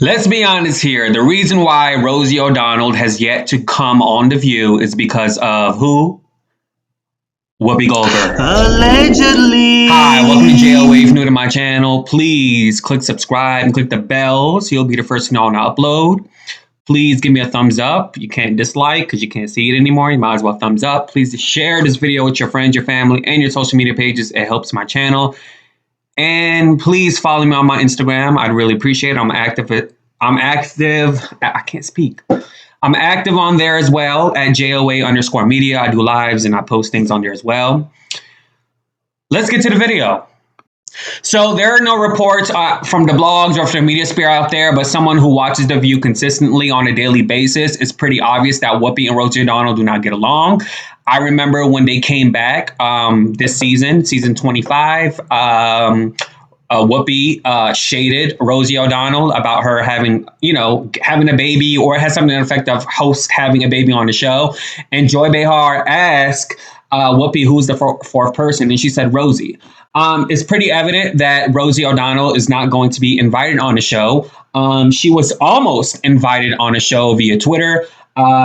Let's be honest here. The reason why Rosie O'Donnell has yet to come on The View is because of who? Whoopi Goldberg. Allegedly. Hi, welcome to JOA. If you're new to my channel, please click subscribe and click the bell so you'll be the first to know when I upload. Please give me a thumbs up. You can't dislike because you can't see it anymore. You might as well thumbs up. Please share this video with your friends, your family, and your social media pages. It helps my channel. And please follow me on my Instagram. I'd really appreciate it. I'm active. I can't speak. I'm active on there as well at JOA_media. I do lives and I post things on there as well. Let's get to the video. So there are no reports from the blogs or from the media sphere out there, but someone who watches The View consistently on a daily basis, it's pretty obvious that Whoopi and Rosie O'Donnell do not get along. I remember when they came back this season 25, Whoopi shaded Rosie O'Donnell about her having a baby, or has something to the effect of host having a baby on the show. And Joy Behar asked Whoopi, who's the fourth person? And she said Rosie. It's pretty evident that Rosie O'Donnell is not going to be invited on the show. She was almost invited on a show via Twitter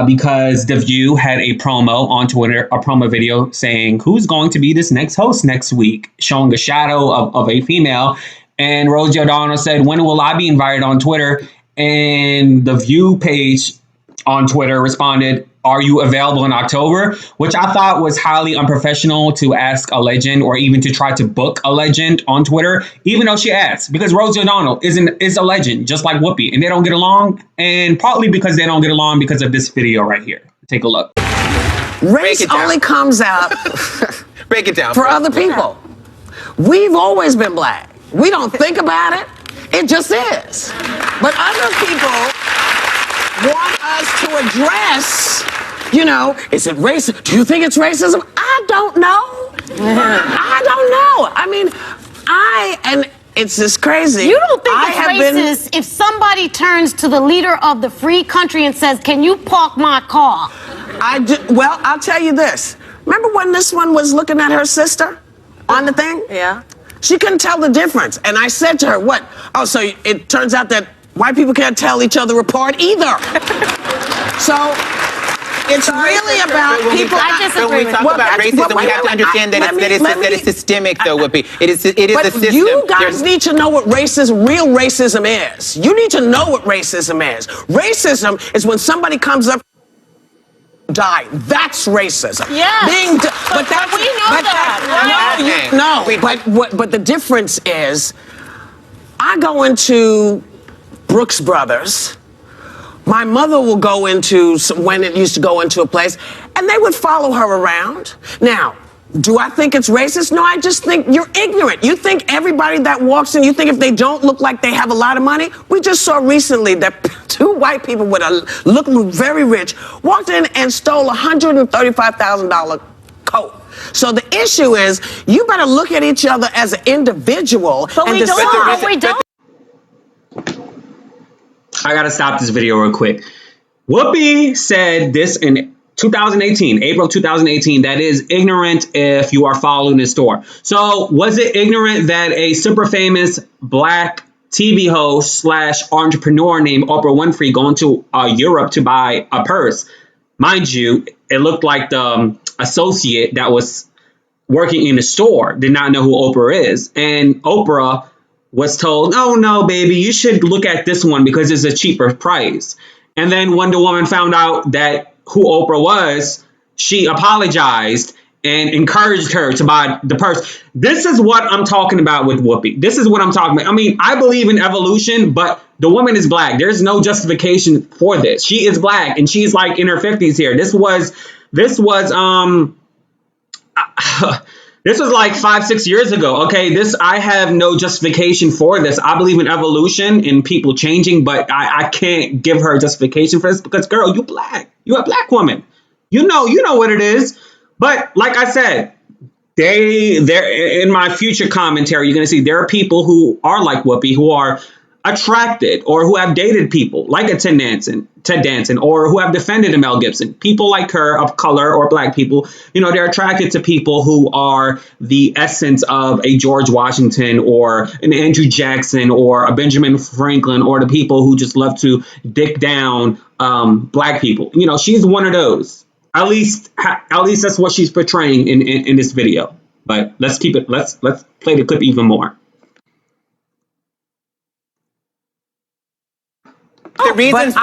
because The View had a promo on Twitter, a promo video saying who's going to be this next host next week, showing a shadow of a female. And Rosie O'Donnell said, when will I be invited on Twitter? And The View page on Twitter responded, are you available in October? Which I thought was highly unprofessional to ask a legend, or even to try to book a legend on Twitter, even though she asked, because Rosie O'Donnell is a legend, just like Whoopi, and they don't get along. And partly because they don't get along because of this video right here. Take a look. Race only comes out Break it down for other people. We've always been black. We don't think about it. It just is. But other people want us to address, is it racist? Do you think it's racism? I don't know. I don't know. I mean, and it's just crazy. You don't think it's racist if somebody turns to the leader of the free country and says, can you park my car? Well, I'll tell you this. Remember when this one was looking at her sister on the thing? Yeah. She couldn't tell the difference. And I said to her, what? Oh, so it turns out that white people can't tell each other apart either. So it's really about people. I disagree. When we talk about racism, we have to understand that it's systemic, though, Whoopi. It is a system. You guys need to know what real racism is. You need to know what racism is. Racism is when somebody comes up die. That's racism. Yeah. But we know that. But the difference is, I go into Brooks Brothers. My mother will go into, when it used to go into a place, and they would follow her around. Now, do I think it's racist? No, I just think you're ignorant. You think everybody that walks in, you think if they don't look like they have a lot of money? We just saw recently that two white people looking very rich walked in and stole a $135,000 coat. So the issue is, you better look at each other as an individual. But we don't. I gotta stop this video real quick. Whoopi said this in 2018, April 2018, that is ignorant if you are following this store. So was it ignorant that a super famous black TV host / entrepreneur named Oprah Winfrey going to Europe to buy a purse? Mind you, it looked like the associate that was working in the store did not know who Oprah is. And Oprah was told, oh, no, baby, you should look at this one because it's a cheaper price. And then when the woman found out that who Oprah was, she apologized and encouraged her to buy the purse. This is what I'm talking about with Whoopi. This is what I'm talking about. I mean, I believe in evolution, but the woman is black. There's no justification for this. She is black and she's like in her 50s here. This was like 5-6 years ago. Okay, I have no justification for this. I believe in evolution and people changing, but I can't give her justification for this because, girl, you black. You're a black woman. You know what it is. But like I said, they're in my future commentary, you're gonna see there are people who are like Whoopi, who are attracted or who have dated people like a Ted Danson, or who have defended a Mel Gibson. People like her of color or black people, they're attracted to people who are the essence of a George Washington or an Andrew Jackson or a Benjamin Franklin, or the people who just love to dick down black people. She's one of those. At least that's what she's portraying in this video. But let's play the clip even more. The reasons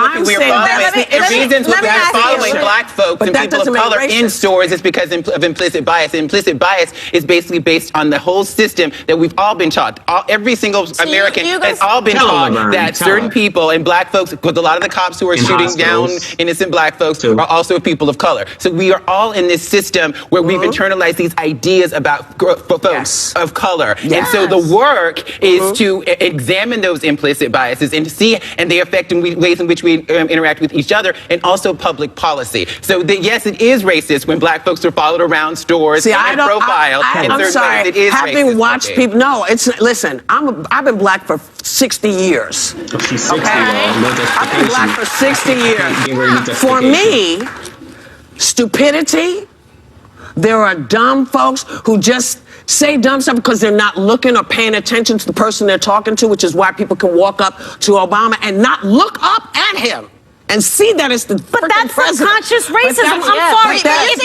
we're following black folks and people of color in stores is because of implicit bias. And implicit bias is basically based on the whole system that we've all been taught. Every single American has all been taught that certain people and black folks, because a lot of the cops who are shooting down innocent black folks are also people of color. So we are all in this system where we've internalized these ideas about folks of color. And so the work is to examine those implicit biases and to see and they affect ways in which we interact with each other, and also public policy. So yes, it is racist when black folks are followed around stores and profiled. I'm sorry. It is having watched people, no, listen. I've been black for 60 years. She's 60, okay? I've been black for 60 years. For me, stupidity. There are dumb folks who just say dumb stuff because they're not looking or paying attention to the person they're talking to, which is why people can walk up to Obama and not look up at him and see that it's the But that's president. conscious racism. I'm sorry. If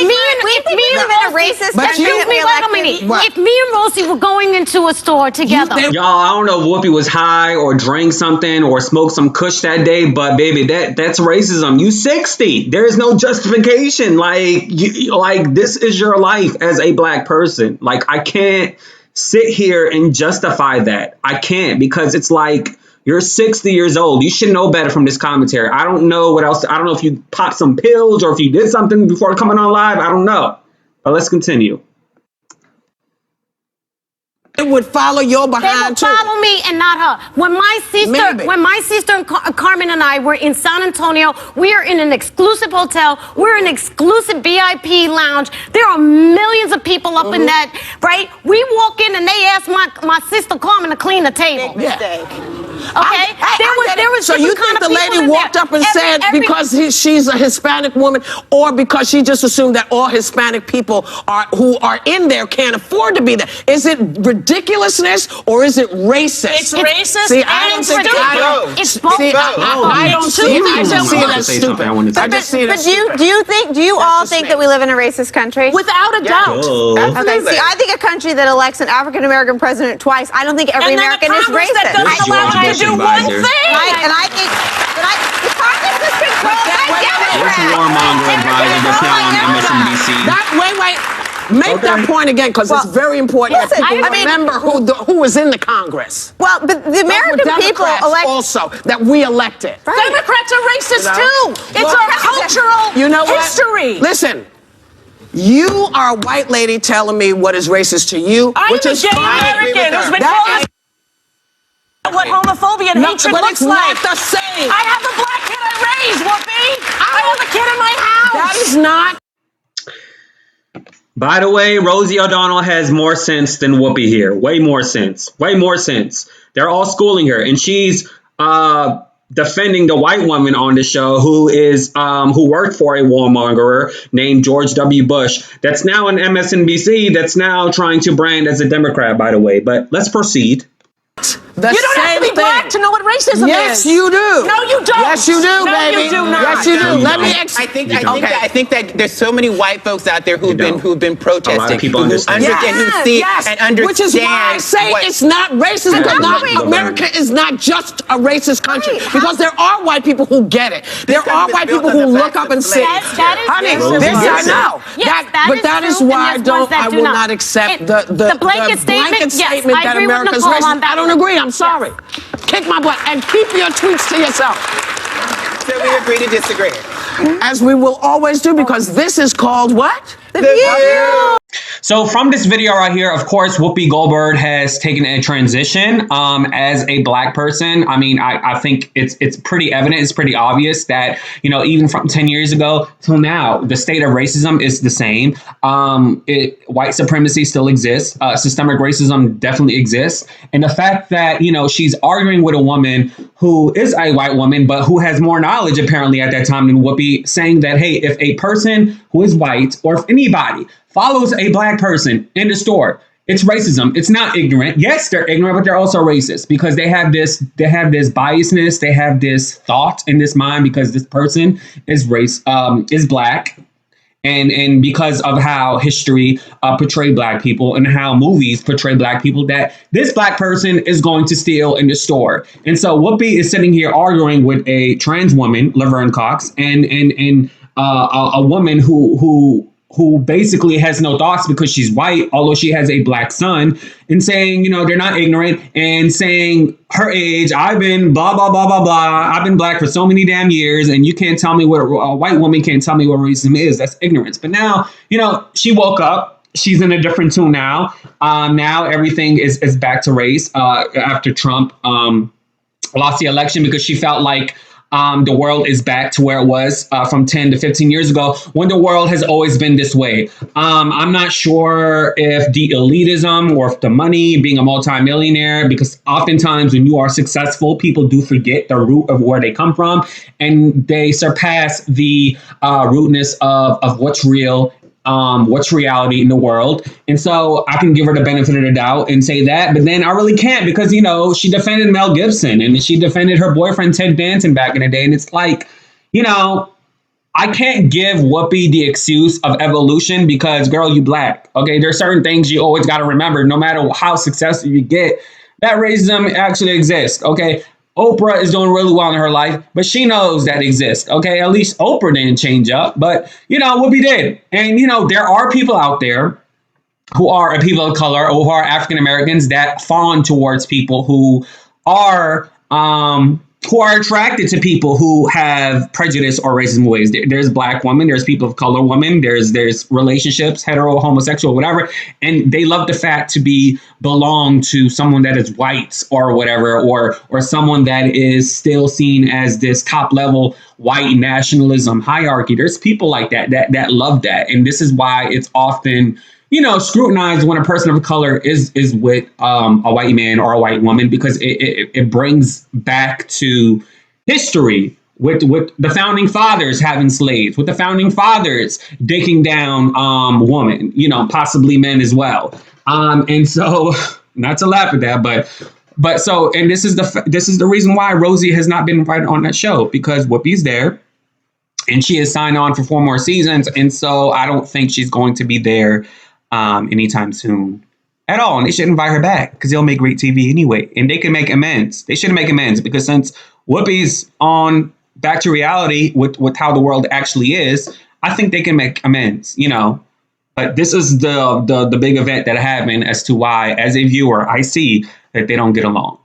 me and Rosie were going into a store together. Y'all, I don't know if Whoopi was high or drank something or smoked some kush that day, but baby, that's racism. You 60. There's no justification. Like this is your life as a black person. Like, I can't sit here and justify that. I can't, because it's like, you're 60 years old. You should know better from this commentary. I don't know what else. I don't know if you popped some pills or if you did something before coming on live. I don't know. But let's continue. It would follow your behind too. They would follow me and not her. When my sister and Carmen and I were in San Antonio, we are in an exclusive hotel. We're in an exclusive VIP lounge. There are millions of people up in that, right? We walk in and they ask my sister Carmen to clean the table. Big mistake. Okay, there was so you think the lady walked up and said because she's a Hispanic woman, or because she just assumed that all Hispanic people who are in there can't afford to be there? Is it ridiculousness or is it racist? It's racist. See, I don't think it's both. I don't see it. I just see it as stupid. I just see it as stupid. Do you all think that we live in a racist country? Without a doubt. Okay, see, I think a country that elects an African American president twice, I don't think every American is racist. Do one thing. And I think the Congress is controlled by This Democrats. warmonger advisor that's now on MSNBC. Make that point again, because it's very important that people remember who was in the Congress. Well, but the American people elect also that we elected. Right. Democrats are racist too. It's our cultural history. Listen. You are a white lady telling me what is racist to you, which is fine. American who's been told what homophobia and hatred looks like. It's not the same. I have a black kid I raised, Whoopi. I have a kid in my house. That is not. By the way, Rosie O'Donnell has more sense than Whoopi here. Way more sense. Way more sense. They're all schooling her, and she's defending the white woman on the show who worked for a warmonger named George W. Bush. That's now on MSNBC. That's now trying to brand as a Democrat, by the way. But let's proceed. You don't have to be black to know what racism is. Yes, you do. No, you don't. Yes, you do, no, baby. You do not. Yes, you do. Let me I think that there's so many white folks out there who've been protesting, a lot of people who understand. understand, who see and understand. Which is why I say it's not racist, because America is not just a racist country. Because there are white people who get it. There are white people who look up and say, "Honey, this I know." But that is why I will not accept the blanket statement that America's racist. I don't agree. I'm sorry. Kick my butt and keep your tweets to yourself. So we agree to disagree. As we will always do, because this is called what? The View. So from this video right here, of course, Whoopi Goldberg has taken a transition as a Black person. I mean, I think it's pretty evident, it's pretty obvious that, you know, even from 10 years ago till now, the state of racism is the same. White supremacy still exists. Systemic racism definitely exists. And the fact that, you know, she's arguing with a woman who is a white woman, but who has more knowledge apparently at that time than Whoopi, saying that, hey, if a person who is white, or if anybody follows a Black person in the store, it's racism. It's not ignorant. Yes, they're ignorant, but they're also racist because they have this biasness. They have this thought in this mind because this person is is Black. And because of how history portrayed Black people and how movies portray Black people, that this Black person is going to steal in the store. And so Whoopi is sitting here arguing with a trans woman, Laverne Cox, and a woman who basically has no thoughts because she's white, although she has a Black son, and saying, you know, they're not ignorant, and saying her age, I've been blah, blah, blah, blah, blah. I've been Black for so many damn years, and you can't tell me what a white woman can't tell me what racism is. That's ignorance. But now, you know, she woke up. She's in a different tune now. Now everything is back to race after Trump lost the election because she felt like the world is back to where it was from 10 to 15 years ago, when the world has always been this way. I'm not sure if the elitism or if the money, being a multimillionaire, because oftentimes when you are successful, people do forget the root of where they come from, and they surpass the rootness of what's real, what's reality in the world. And so I can give her the benefit of the doubt and say that, but then I really can't, because, you know, she defended Mel Gibson and she defended her boyfriend Ted Danson back in the day. And it's like, you know, I can't give Whoopi the excuse of evolution because, girl, you Black. Okay, there's certain things you always got to remember, no matter how successful you get, that racism actually exists. Okay. Oprah is doing really well in her life, but she knows that exists. Okay, at least Oprah didn't change up, but, you know, Whoopi did. And, you know, there are people out there who are people of color or who are African Americans that fawn towards people who are attracted to people who have prejudice or racism ways. There's Black women, there's people of color women, there's relationships, hetero, homosexual, whatever, and they love the fact to belong to someone that is white or whatever, or someone that is still seen as this top level white nationalism hierarchy. There's people like that love that, and this is why it's often, you know, scrutinized when a person of color is with a white man or a white woman, because it brings back to history with the founding fathers having slaves, with the founding fathers digging down women, you know, possibly men as well. And so, not to laugh at that, but so, and this is the reason why Rosie has not been invited on that show, because Whoopi's there and she has signed on for 4 more seasons. And so I don't think she's going to be there anytime soon at all. And they should invite her back because they'll make great TV anyway. And they can make amends. They should make amends, because since Whoopi's on back to reality with how the world actually is, I think they can make amends, you know. But this is the big event that happened as to why, as a viewer, I see that they don't get along.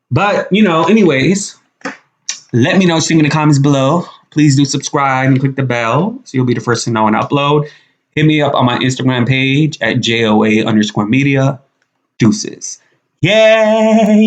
But, you know, anyways, let me know in the comments below. Please do subscribe and click the bell so you'll be the first to know when I upload. Hit me up on my Instagram page at JOA_media. Deuces. Yay!